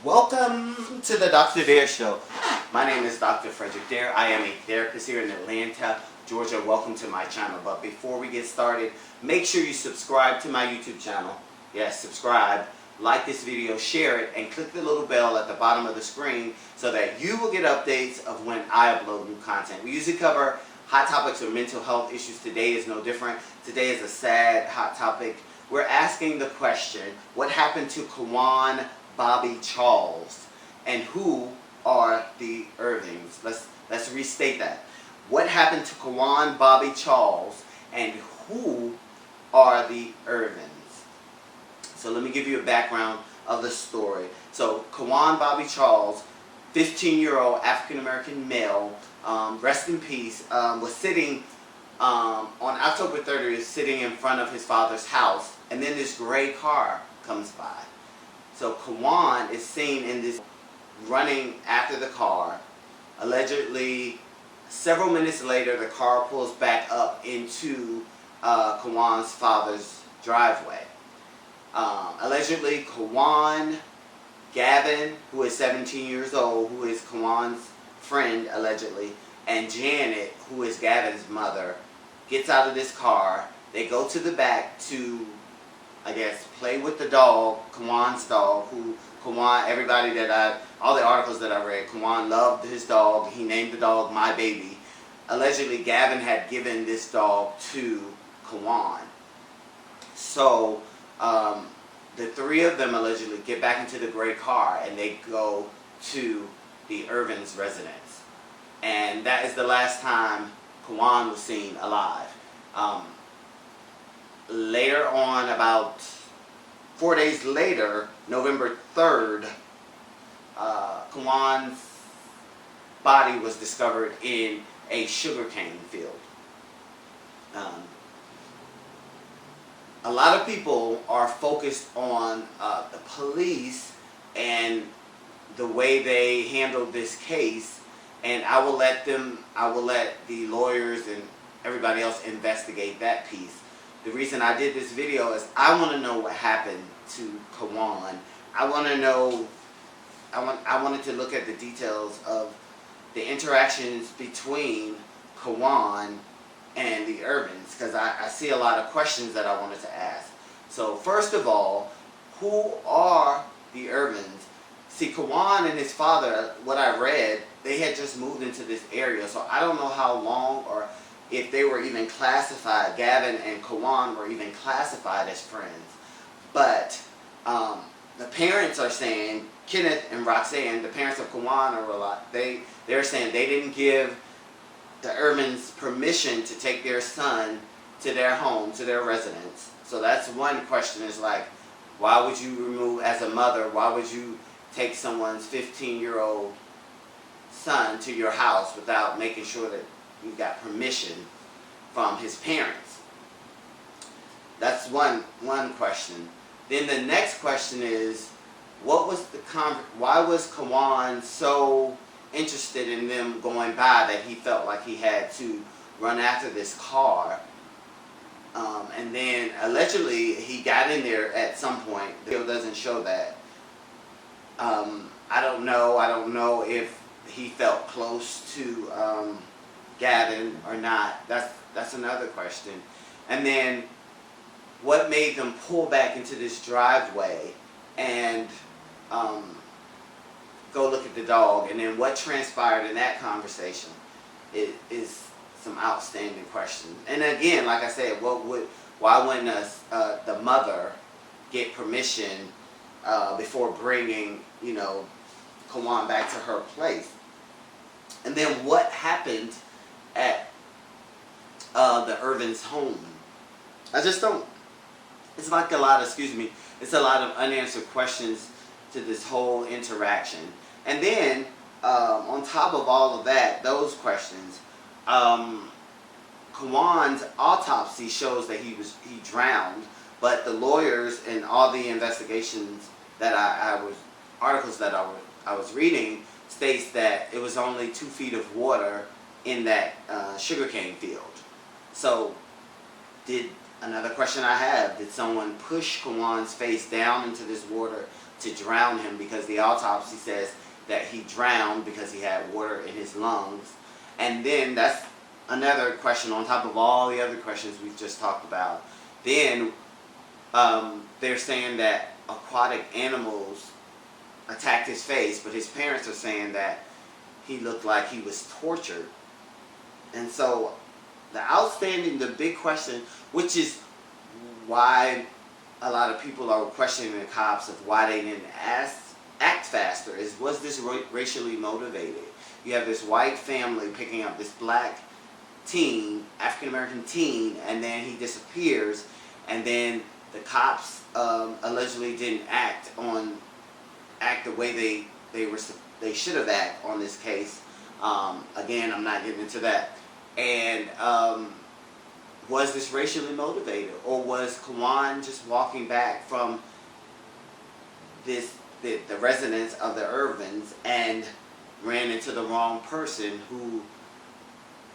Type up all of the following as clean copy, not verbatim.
Welcome to the Dr. Dare Show. My name is Dr. Frederick Dare. I am a therapist here in Atlanta, Georgia. Welcome to my channel. But before we get started, make sure you subscribe to my YouTube channel. Yes, subscribe. Like this video, share it, and click the little bell at the bottom of the screen so that you will get updates of when I upload new content. We usually cover hot topics or mental health issues. Today is no different. Today is a sad, hot topic. We're asking the question, what happened to Quawan Charles, and who are the Irvins? Let's restate that. What happened to Quawan Charles, and who are the Irvins? So let me give you a background of the story. So Quawan Charles, 15-year-old African-American male, rest in peace, was sitting on October 30th, sitting in front of his father's house, and then this gray car comes by. So Quawan is seen in this running after the car. Allegedly, several minutes later, the car pulls back up into Quawan's father's driveway. Allegedly, Quawan, Gavin, who is 17 years old, who is Quawan's friend, allegedly, and Janet, who is Gavin's mother, gets out of this car. They go to the back to, I guess, play with the dog, Quawan's dog, who Quawan, all the articles that I read, Quawan loved his dog. He named the dog My Baby. Allegedly, Gavin had given this dog to Quawan. So, the three of them allegedly get back into the gray car and they go to the Irvins residence. And that is the last time Quawan was seen alive. Later on, about 4 days later, November 3rd, Quawan's body was discovered in a sugarcane field. A lot of people are focused on the police and the way they handled this case, and I will let the lawyers and everybody else investigate that piece. The reason I did this video is I want to know what happened to Quawan. I wanted to look at the details of the interactions between Quawan and the Irvins, because I see a lot of questions that I wanted to ask. So first of all, who are the Irvins? See, Quawan and his father, what I read, they had just moved into this area, so I don't know how long or if they were even classified, Gavin and Quawan were even classified as friends. But the parents are saying, Kenneth and Roxanne, the parents of Quawan, they're saying they didn't give the Irvins permission to take their son to their home, to their residence. So that's one question, is like, why would you remove, as a mother, why would you take someone's 15-year-old son to your house without making sure that you got permission from his parents? That's one question. Then the next question is, why was Quawan so interested in them going by that he felt like he had to run after this car? And then allegedly he got in there at some point. The video doesn't show that. I don't know if he felt close to Gavin or not. That's another question. And then what made them pull back into this driveway and go look at the dog, and then what transpired in that conversation is some outstanding questions. And again, like I said, why wouldn't the mother get permission before bringing, Quawan back to her place? And then what happened at the Irvins' home? I just don't. It's like it's a lot of unanswered questions to this whole interaction. And then on top of all of that, those questions, Quawan's autopsy shows that he drowned, but the lawyers and all the investigations that articles that I was reading states that it was only 2 feet of water in that sugarcane field. So another question I have, did someone push Quawan's face down into this water to drown him, because the autopsy says that he drowned because he had water in his lungs. And then that's another question on top of all the other questions we've just talked about. Then they're saying that aquatic animals attacked his face, but his parents are saying that he looked like he was tortured. And so the big question, which is why a lot of people are questioning the cops of why they didn't act faster, is, was this racially motivated? You have this white family picking up this black teen, African American teen, and then he disappears, and then the cops allegedly didn't act the way they should have acted on this case. Again, I'm not getting into that. And was this racially motivated, or was Quawan just walking back from the residence of the Irvins and ran into the wrong person who,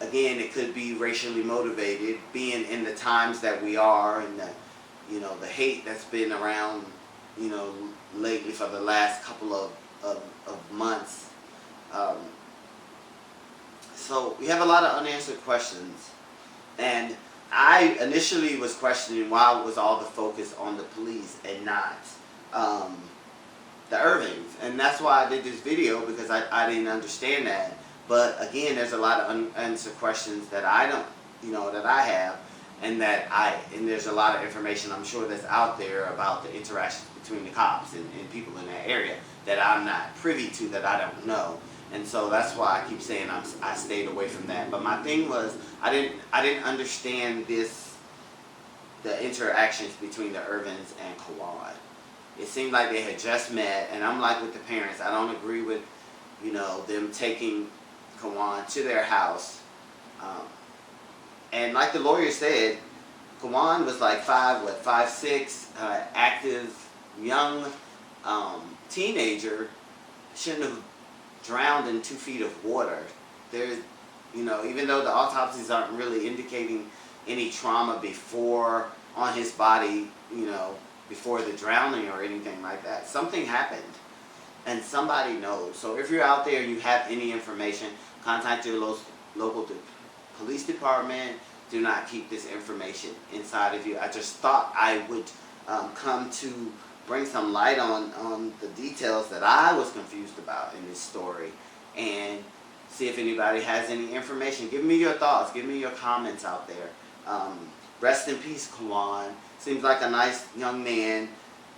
again, it could be racially motivated, being in the times that we are, and the hate that's been around, lately for the last couple of months. So we have a lot of unanswered questions, and I initially was questioning why was all the focus on the police and not the Irvins, and that's why I did this video, because I didn't understand that. But again, there's a lot of unanswered questions that I don't, that I have, and there's a lot of information I'm sure that's out there about the interactions between the cops and people in that area that I'm not privy to, that I don't know. And so that's why I keep saying I stayed away from that. But my thing was, I didn't understand the interactions between the Irvins and Quawan. It seemed like they had just met, and I'm like with the parents, I don't agree with them taking Quawan to their house. And like the lawyer said, Quawan was like 5'6", active, young teenager, shouldn't have drowned in 2 feet of water. There's, even though the autopsies aren't really indicating any trauma on his body, before the drowning or anything like that, something happened, and somebody knows. So if you're out there and you have any information, contact your local police department. Do not keep this information inside of you. I just thought I would come to bring some light on the details that I was confused about in this story, and see if anybody has any information. Give me your thoughts. Give me your comments out there. Rest in peace, Quawan. Seems like a nice young man.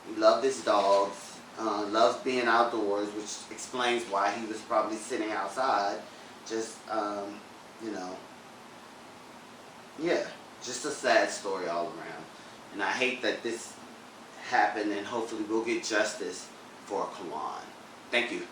He loved his dogs. Loves being outdoors, which explains why he was probably sitting outside. Just, yeah, just a sad story all around. And I hate that this happened, and hopefully we'll get justice for Quawan. Thank you.